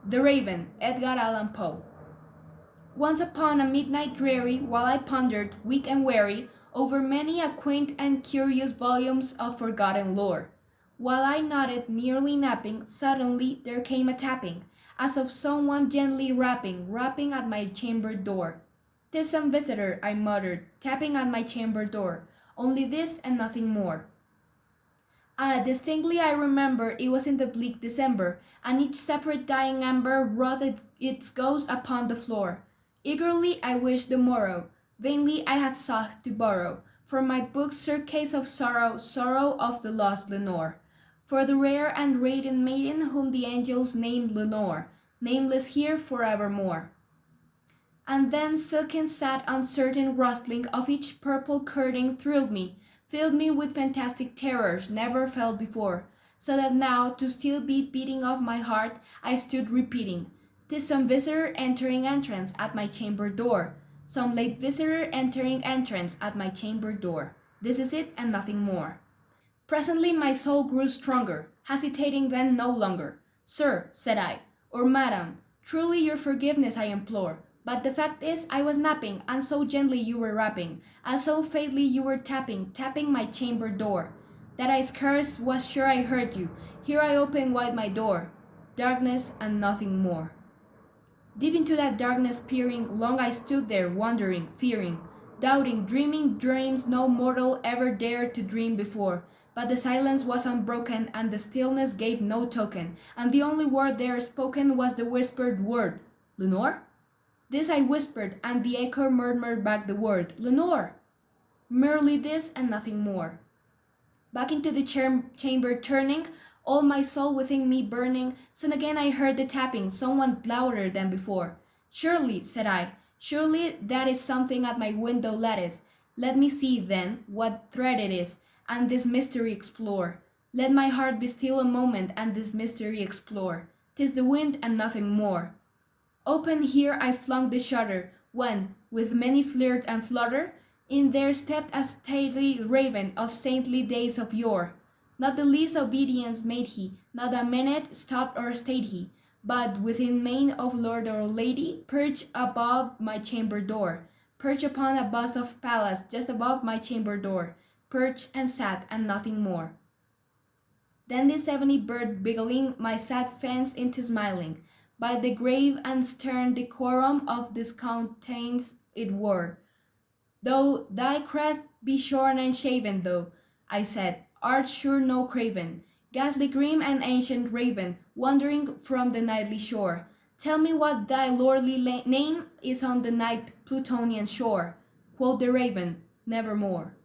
The Raven, Edgar Allan Poe. Once upon a midnight dreary, while I pondered, weak and weary, over many a quaint and curious volumes of forgotten lore, while I nodded, nearly napping, suddenly there came a tapping, as of someone gently rapping at my chamber door. "'Tis some visitor," I muttered, tapping at my chamber door, "only this and nothing more." Distinctly I remember it was in the bleak December, and each separate dying ember wrought its ghost upon the floor. Eagerly I wished the morrow, vainly I had sought to borrow from my book's surcase of sorrow, sorrow of the lost Lenore, for the rare and radiant maiden whom the angels named Lenore, nameless here forevermore. And then silken sad uncertain rustling of each purple curtain thrilled me, filled me with fantastic terrors never felt before, so that now, to still beating of my heart, I stood repeating, "'Tis some visitor entering entrance at my chamber door, some late visitor entering entrance at my chamber door. This is it and nothing more." Presently my soul grew stronger, hesitating then no longer. "Sir," said I, "or madam, truly your forgiveness I implore. But the fact is I was napping, and so gently you were rapping, and so faintly you were tapping my chamber door, that I scarce was sure I heard you. Here I open wide my door. Darkness and nothing more." Deep into that darkness peering, long I stood there, wondering, fearing, doubting, dreaming dreams no mortal ever dared to dream before. But the silence was unbroken, and the stillness gave no token, and the only word there spoken was the whispered word, "Lenore?" This I whispered, and the echo murmured back the word, "Lenore!" Merely this and nothing more. Back into the chamber turning, all my soul within me burning, soon again I heard the tapping, somewhat louder than before. "Surely," said I, "surely that is something at my window lattice. Let me see, then, what thread it is, and this mystery explore. Let my heart be still a moment, and this mystery explore. 'Tis the wind and nothing more." Open here I flung the shutter, when, with many flirt and flutter, in there stepped a stately raven of saintly days of yore. Not the least obedience made he, not a minute stopped or stayed he, but, within mien of lord or lady, perched above my chamber door, perched upon a bust of Pallas just above my chamber door, perched and sat, and nothing more. Then this ebony bird beguiling my sad fancy into smiling, by the grave and stern decorum of this countenance it wore. "Though thy crest be shorn and shaven, thou," I said, "art sure no craven, ghastly grim and ancient raven, wandering from the nightly shore. Tell me what thy lordly name is on the night Plutonian shore." Quoth the raven, "Nevermore."